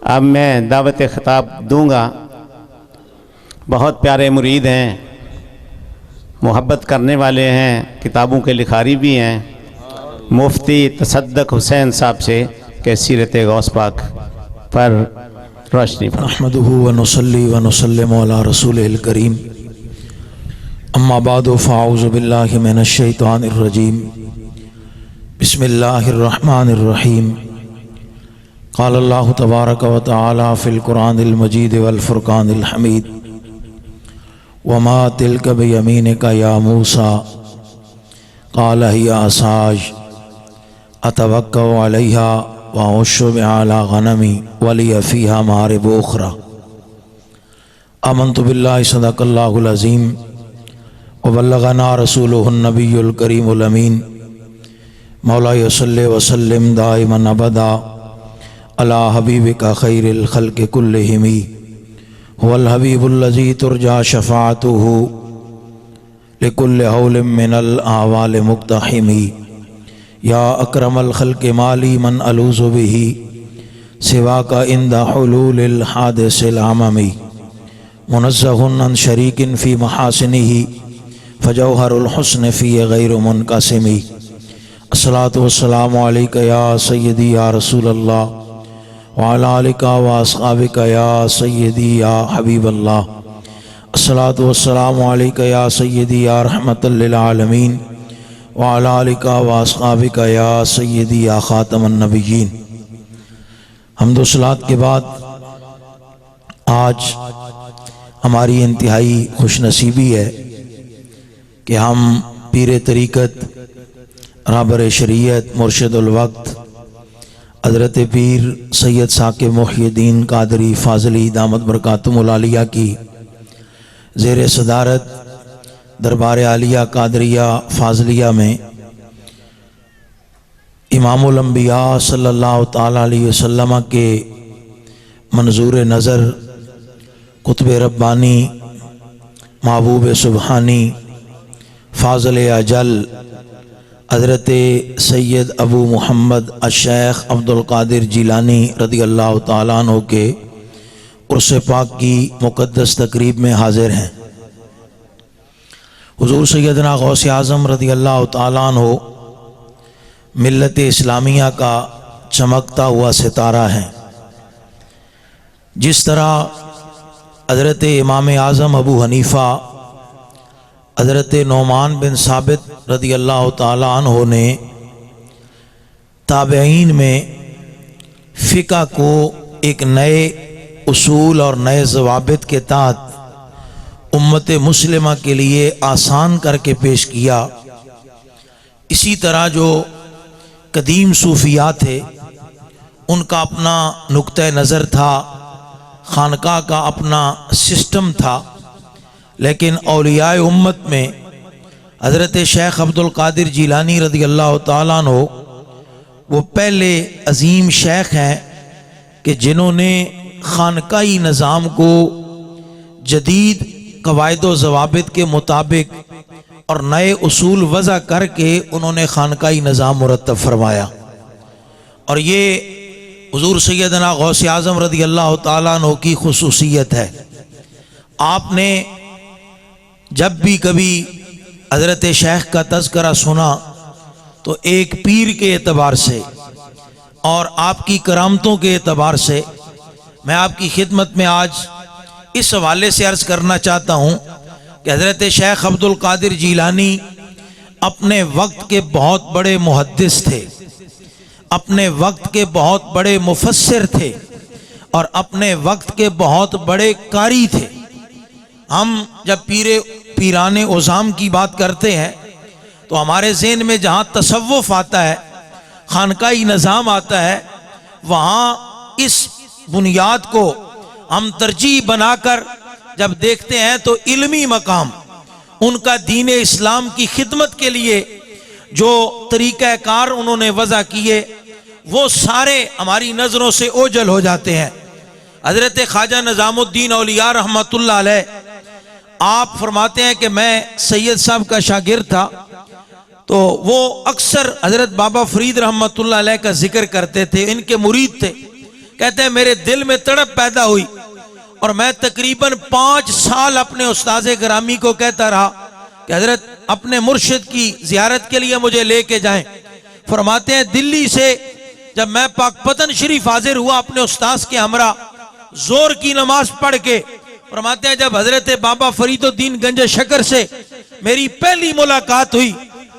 अब मैं दावत ख़िताब दूंगा। बहुत प्यारे मुरीद हैं, मोहब्बत करने वाले हैं, किताबों के लिखारी भी हैं। मुफ्ती तसद्दुक़ हुसैन साहब से के सीरत गौस पाक पर रोशनी फरमाएं। नहमदुहु व नुसल्ली व नुसल्लिमु अला रसूलिल करीम, अम्मा बादु फ़अऊज़ु बिल्लाहि मिनश शैतानिर रजीम, बिस्मिल्लाहिर रहमानिर रहीम। क़ाल अल्लाहु तबारक व तआला फ़िल क़ुरानिल मजीद वल फ़ुरक़ानिल हमीद, वमा तिल्का बियमीनिका या मूसा, क़ाल हिया असाय अतवक्कउ अलैहा व अशुब्बु बिहा गनमी व लिया फ़ीहा मारिब उख़रा। आमन्तु बिल्लाहि सदक़ल्लाहुल अज़ीम व बल्लगना रसूलुहुन नबियुल करीमुल अमीन। मौला सल्लि व सल्लिम दाइमन अबदा अला हबीबिका खैरिल खल्क़ि कुल्लिहिम हुवल हबीबुल्लज़ी तुरजा शफ़ाअतुहु लिकुल्लि हौलिम मिनल आवाल मुक़्तहिमी। या अकरमल खल्क़ि माली मन अलूज़ु बिही सिवाका इंदा हुलूलिल हादिसिल अममी। मुनज़्ज़हुन अन शरीकिन फ़ी महासिनिही फ़जौहरुल हुस्न फ़ी गैरु मुनक़सिमी। अस्सलातु वस्सलामु अलैका या सय्यदी या रसूलल्लाह व अला आलिका व अस्हाबिका या सय्यदी या हबीबल्लाह। अस्सलातु वस्सलामु अलैका या सय्यदी या रहमतल लिल आलमीन व अला आलिका व अस्हाबिका या सय्यदी या ख़ातमन नबिय्यीन। हम्द व सलात के बाद आज हमारी इंतहाई खुशनसीबी है कि हम पीर तरीक़त, रहबर शरीयत, मुर्शिदुल वक्त हज़रत पीर सैयद साकिब मुहिउद्दीन कादरी फ़ाज़ली दामत बरकातुहुल आलिया की ज़ेर सदारत दरबार आलिया कादरिया फ़ाज़लिया में इमामुल अंबिया सल्लल्लाहु ताला अलैहि वसल्लम के मंजूर नज़र कुतुब रब्बानी महबूब सुबहानी फ़ाज़िल अजल हज़रत सैयद अबू मुहम्मद अश-शेख अब्दुल क़ादिर जिलानी रज़ी अल्लाह ताला अन्हु के उर्स पाक की मुक़द्दस तक़रीब में हाज़िर हैं। हुज़ूर सैयदना गौसे आज़म रज़ी अल्लाह ताला अन्हु मिल्लत इस्लामिया का चमकता हुआ सितारा है। जिस तरह हज़रत इमाम आज़म अबू हनीफ़ा हज़रत नौमान बिन साबित रज़ी अल्लाह ताला अन्हु ने ताबईन में फ़िक़्ह को एक नए उसूल और नए ज़वाबित के तहत उम्मत मुस्लिमा के लिए आसान करके पेश किया, इसी तरह जो कदीम सूफिया थे उनका अपना नुक्ता नज़र था, खानका का अपना सिस्टम था, लेकिन औलियाए उम्मत में हज़रत शेख अब्दुल क़ादिर जिलानी रज़ी अल्लाह ताला अन्हु वो पहले अज़ीम शेख हैं कि जिन्होंने खानकाई निज़ाम को जदीद कवायद व ज़वाबित के मुताबिक और नए उसूल वज़ा करके उन्होंने खानकाई निज़ाम मुरत्तब फरमाया। और ये हुज़ूर सैयदना गौसे आज़म रज़ी अल्लाह ताला अन्हु की खुसूसियत है। आपने जब भी कभी हज़रत शेख का तज़किरा सुना तो एक पीर के एतबार से और आपकी करामतों के एतबार से मैं आपकी खिदमत में आज इस हवाले से अर्ज़ करना चाहता हूँ कि हज़रत शेख अब्दुल क़ादिर जिलानी अपने वक्त के बहुत बड़े मुहद्दिस थे, अपने वक्त के बहुत बड़े मुफस्सिर थे और अपने वक्त के बहुत बड़े कारी थे। हम जब पीराने उज़ाम की बात करते हैं तो हमारे ज़हन में जहाँ तसव्वुफ़ आता है, खानकाई निज़ाम आता है, वहाँ इस बुनियाद को हम तरजीह बनाकर जब देखते हैं तो इल्मी मकाम उनका दीन इस्लाम की खिदमत के लिए जो तरीक़ा कार उन्होंने वज़ा किए वो सारे हमारी नज़रों से ओझल हो जाते हैं। हज़रत ख्वाजा निज़ामुद्दीन औलिया रहमतुल्लाह अलैह आप फरमाते हैं कि मैं सैयद साहब का शागिर्द था, तो वो अक्सर हज़रत बाबा फरीद रहमतुल्लाह अलैह का जिक्र करते थे, इनके मुरीद थे कहते हैं मेरे दिल में तड़प पैदा हुई और मैं तकरीबन 5 साल अपने उस्ताद गिरामी को कहता रहा कि हजरत अपने मुर्शिद की जियारत के लिए मुझे लेके जाएं। फरमाते हैं दिल्ली से जब मैं पाकपतन शरीफ हाजिर हुआ अपने उस्ताद के हमरा जोर की नमाज पढ़ के, फरमाते हैं जब हजरत बाबा फरीदुद्दीन गंज शकर से मेरी पहली मुलाकात हुई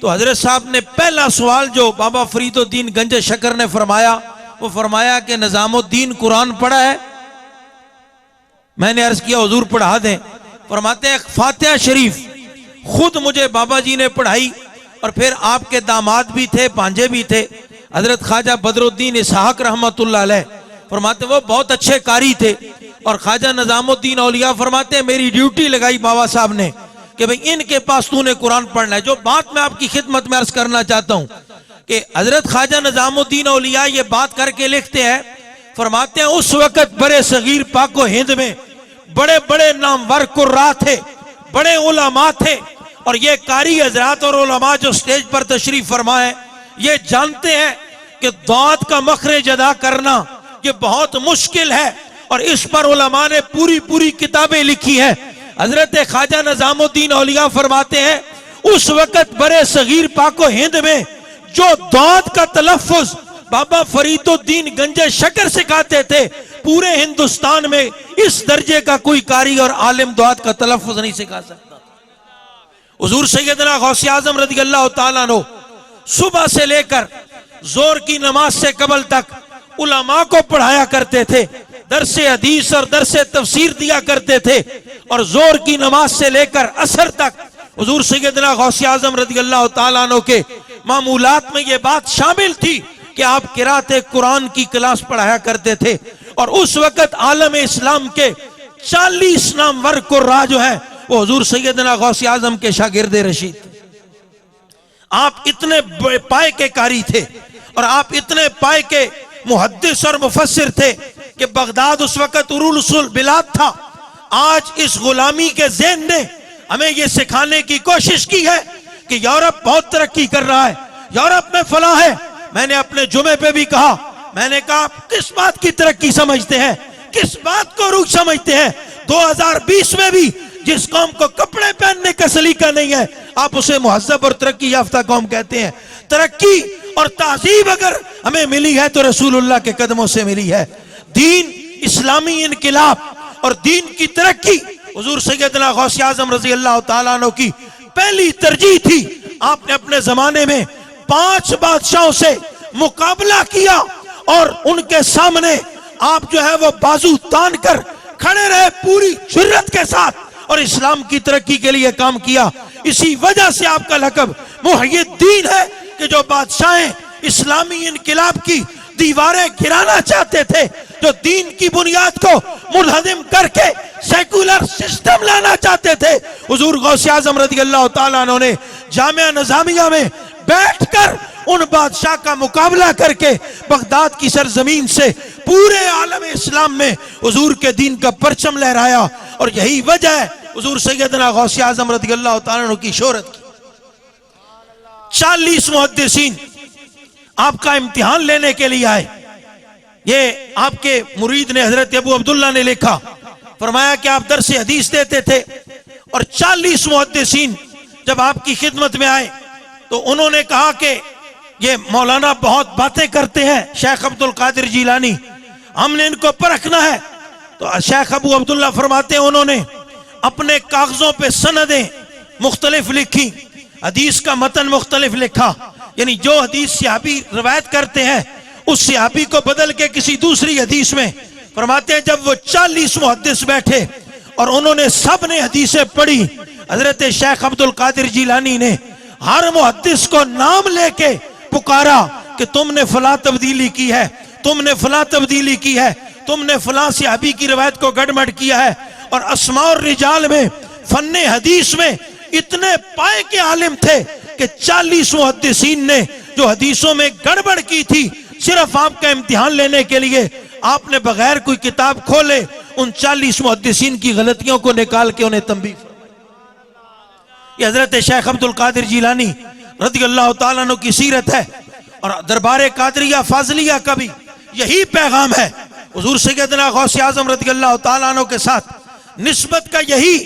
तो हजरत साहब ने पहला सवाल जो बाबा फरीदुद्दीन गंज शकर ने फरमाया वो फरमाया कि निजामुद्दीन कुरान पढ़ा है? मैंने अर्ज किया हुजूर पढ़ा दें। फरमाते हैं फातिहा शरीफ खुद मुझे बाबा जी ने पढ़ाई और फिर आपके दामाद भी थे, भांजे भी थे, हजरत ख्वाजा बदरुद्दीन इसहाक रहमतुल्लाह अलैह। फरमाते वो बहुत अच्छे कारी थे। और ख्वाजा निजामुद्दीन औलिया फरमाते हैं मेरी ड्यूटी लगाई बाबा साहब ने कि भाई इनके पास तूने कुरान पढ़ना है। जो बात मैं आपकी खिदमत में अर्ज करना चाहता हूं कि हजरत ख्वाजा निजामुद्दीन औलिया ये बात करके लिखते हैं, फरमाते हैं उस वक्त बड़े सगीर पाको हिंद में बड़े बड़े नामवर कुर्रा थे, बड़े उलमा थे, और ये कारी हजरात और उलमा जो स्टेज पर तशरीफ फरमाए ये जानते हैं कि दाद का मखरज अदा करना ये बहुत मुश्किल है और इस पर उलमा ने पूरी पूरी किताबें लिखी है। हजरत ख्वाजा निजामुद्दीन औलिया फरमाते हैं उस वक्त बड़े सगीर पाको हिंद में जो दाद का तलफ्फुज बाबा फरीदुद्दीन गंज शकर सिखाते थे, पूरे हिंदुस्तान में इस दर्जे का कोई कारी और आलिम दाद का तलफ्फुज नहीं सिखा सकता। हुजूर सैयदना गौसे आजम रज़ियल्लाहु ताला अन्हु सुबह से लेकर जोर की नमाज से कबल तक उलमा को पढ़ाया करते थे, दरसे हदीस और दरसे तफसीर दिया करते थे, और जोर की नमाज से लेकर असर तक हुजूर सैयदना गौसे आजम रज़ियल्लाहु ताला अन्हु के मामूलात में ये बात शामिल थी कि आप किराते कुरान की क्लास पढ़ाया करते थे। और उस वक्त आलम इस्लाम के 40 नामवर कुर्रा जो है वो हुजूर सैयदना गौसे आजम के शागिर्द रशीद। आप इतने पाए के कारी थे और आप इतने पाए के मुहद्दिस और मुफस्सिर थे कि बगदाद उस वक्त उरुल बिलाद था। आज इस गुलामी के ज़हन ने हमें यह सिखाने की कोशिश की है कि यूरोप बहुत तरक्की कर रहा है, यूरोप में फलाह है। मैंने अपने जुमे पे भी कहा, मैंने कहा किस बात की तरक्की समझते हैं, किस बात को रूह समझते हैं? 2020 में भी जिस कौम को कपड़े पहनने का सलीका नहीं है आप उसे मुहज्जब और तरक्की याफ्ता कौम कहते हैं। तरक्की और तहजीब अगर हमें मिली है तो रसूलुल्लाह के कदमों से मिली है। दीन इस्लामी इनकिलाब और दीन की तरक्की हुजूर सैयदना गौसे आजम रज़ियल्लाहु ताला अन्हु की पहली तरजीह थी। आपने अपने जमाने में 5 बादशाहों से मुकाबला किया और उनके सामने आप जो है वो बाजू तान कर खड़े रहे पूरी जुर्रत के साथ और इस्लाम की तरक्की के लिए काम किया। इसी वजह से आपका लक़ब मुहय्यिद्दीन है कि जो बादशाह इस्लामी इनकिलाब की दीवारें गिराना चाहते थे, जो दीन की बुनियाद को मुनहदिम करके सेकुलर सिस्टम लाना चाहते थे, हुजूर गौसे आजम रज़ियल्लाहु ताला अन्हु ने जामिया निज़ामिया में बैठकर उन बादशाह का मुकाबला करके बगदाद की सरजमीन से पूरे आलम इस्लाम में हुजूर के दीन का परचम लहराया। और यही वजह है हुजूर सैयदना गौसे आजम रज़ियल्लाहु ताला अन्हु की शोहरत की। 40 मुहद्दिसीन आपका इम्तिहान लेने के लिए आए। ये आपके मुरीद ने हजरत अबू अब्दुल्ला ने लिखा, फरमाया कि आप दरस हदीस देते थे और 40 मुहद्दिसीन जब आपकी खिदमत में आए तो उन्होंने कहा कि ये मौलाना बहुत बातें करते हैं, शेख अब्दुल कादिर जीलानी, हमने इनको परखना है। तो शेख अबू अब्दुल्ला फरमाते हैं उन्होंने अपने कागजों पे सनदें मुख्तलिफ लिखी, हदीस का मतन मुख्तलिफ लिखा, यानी जो हदीस सहाबी रवायत करते हैं उस सहाबी को बदल के किसी दूसरी हदीस में। फरमाते हैं जब वो 40 मुहद्दिस बैठे और उन्होंने सब ने हदीसें पढ़ी, हजरत शेख अब्दुल कादिर जीलानी ने हर मुहद्दिस को नाम लेके पुकारा कि तुमने फला तब्दीली की है, तुमने फला तब्दीली की है, तुमने फला सहाबी की रवायत को गड़बड़ किया है। और अस्मा और रिजाल में फन्ने हदीस में इतने पाए के आलिम थे कि 40 मुहद्दिसीन ने जो हदीसों में गड़बड़ की थी सिर्फ आपका इम्तिहान लेने के लिए आपने बगैर कोई किताब खोले उन 40 मुहद्दिसीन की गलतियों को निकाल के उन्हें तंबीह। ये हजरत शेख अब्दुल कादिर जीलानी रज़ियल्लाहु ताला अन्हु की सीरत है और दरबार कादरिया फाजलिया का भी यही पैगाम है हुजूर सैयदना गौस आज़म रज़ियल्लाहु ताला अन्हु के साथ निस्बत का यही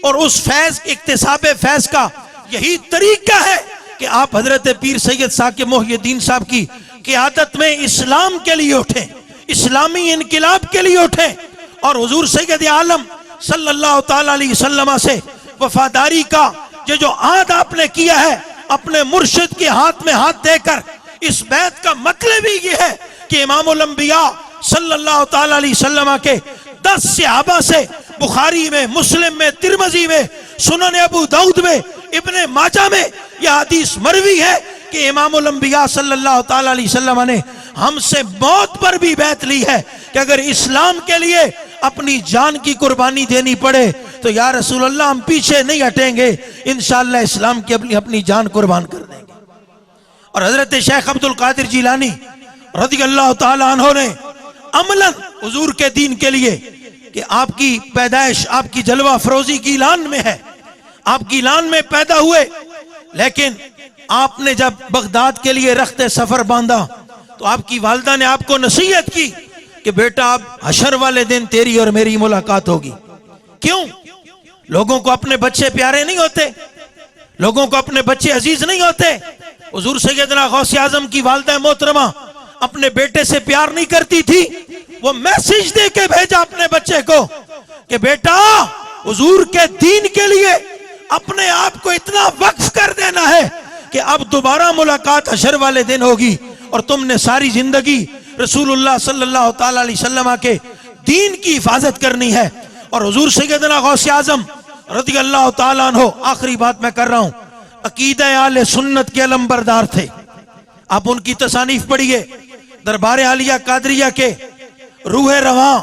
और उस फैज इक्तिसाब फैज का यही तरीका है कि आप हजरत पीर सैयद साकिब मोहिउद्दीन साहब की क़ियादत में इस्लाम के लिए उठें, इस्लामी इनकिलाब के लिए उठें और हुजूर सैयद आलम सल्लल्लाहु ताला अलैहि वसल्लम से वफादारी का ये जो आद आपने किया है अपने मुर्शिद के हाथ में हाथ देकर, इस बैत का मतलब ही ये है कि इमामुल अंबिया सल्लल्लाहु ताला अलैहि वसल्लम के 10 सहाबा से बुखारी में, मुस्लिम में, तिरमिज़ी में, सुनन अबू दाऊद में, इब्ने माजा में यह हदीस मरवी है कि इमामुल अंबिया सल्लल्लाहु ताला अलैहि वसल्लम ने हमसे मौत पर भी बैत ली है कि अगर इस्लाम के लिए अपनी जान की कुर्बानी देनी पड़े तो या रसूल अल्लाह हम पीछे नहीं हटेंगे, इंशाअल्लाह इस्लाम की अपनी जान कुर्बान कर देंगे। और हजरत शेख अब्दुल कादिर जिलानी रज़ियल्लाहु ताला अन्हु ने अमलन हुजूर के दीन के लिए कि आपकी पैदाइश आपकी जलवा फरोजी की ईलान में है, आप ईलान में पैदा हुए, लेकिन आपने जब बगदाद के लिए रखते सफर बांधा तो आपकी वालिदा ने आपको नसीहत की कि बेटा अब हशर वाले दिन तेरी और मेरी मुलाकात होगी। क्यों? लोगों को अपने बच्चे प्यारे नहीं होते, लोगों को अपने बच्चे अजीज नहीं होते। हुजूर सैयदना गौस आज़म की वालिदा मोहतरमा अपने बेटे से प्यार नहीं करती थी, वो मैसेज दे के भेजा अपने बच्चे को कि बेटा हुजूर के दीन के लिए अपने आप को इतना वक्फ कर देना है कि अब दोबारा मुलाकात हशर वाले दिन होगी और तुमने सारी जिंदगी रसूलुल्लाह सल्लल्लाहु ताला अलैहि वसल्लम के दीन की हिफाजत करनी है। और हुजूर सैयदना गौस आज़म रज़ियल्लाहु ताला अन्हु, आखिरी बात मैं कर रहा हूं, अकीदा आले सुन्नत के अलंबरदार थे। आप उनकी तसानीफ पढ़िए, दरबार आलिया कादरिया के रूह रवां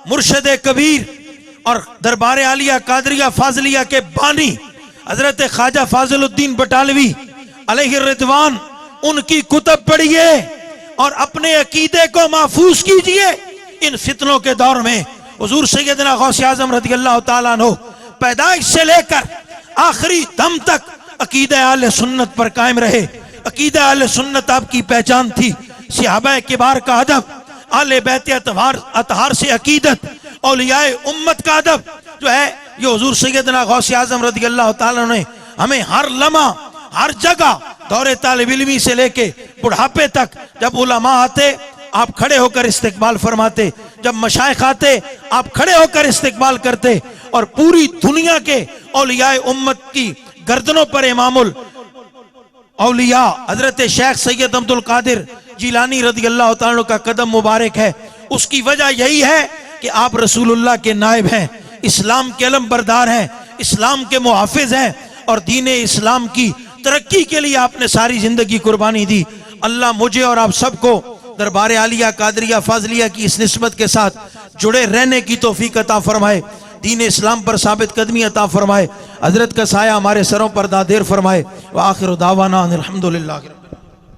मुर्शद कबीर और दरबार आलिया कादरिया फाजलिया के बानी हजरत ख्वाजा फाजिलुद्दीन बटालवी अलैहि रिदवान, उनकी कुतब पढ़िए और अपने अकीदे को महफूज कीजिए। इन फितनों के दौर में हुजूर सैयदना गौस आज़म रज़ियल्लाहु ताला अन्हु पैदाइश से लेकर आखिरी दम तक अकीदा आले सुन्नत पर कायम रहे। अकीदा आले सुन्नत आपकी पहचान थी, सहाबा किबार का अदब, आले बैत अतहार से अकीदत, औलियाए उम्मत का अदब जो है ये हुजूर सैयदना गौस आज़म रज़ियल्लाहु ताला ने हमें हर लम्हा हर जगह दौरे तालिब इल्मी से लेके बुढ़ापे तक, जब उलमा आते आप खड़े होकर इस्तिकबाल फरमाते, जब मशाइख आते आप खड़े होकर इस्तिकबाल करते और पूरी दुनिया के औलियाए उम्मत की गर्दनों पर इमामुल औलिया हजरत शेख सैयद अब्दुल कादिर जिलानी रज़ियल्लाहु ताला अन्हु का कदम मुबारक है। उसकी वजह यही है कि आप रसूलुल्लाह के नायब हैं, इस्लाम के अलमबरदार हैं, इस्लाम के मुहाफिज हैं और दीन इस्लाम की तरक्की के लिए आपने सारी जिंदगी कुर्बानी दी। अल्लाह मुझे और आप सबको दरबार आलिया कादरिया फाजलिया की इस निस्बत के साथ जुड़े रहने की तौफीक अता फरमाए, दीन इस्लाम पर साबित कदमी अता फरमाए, हजरत का साया हमारे सरों पर दादेर फरमाए। व आखिर दावाना अनिल हम्दुलिल्लाह।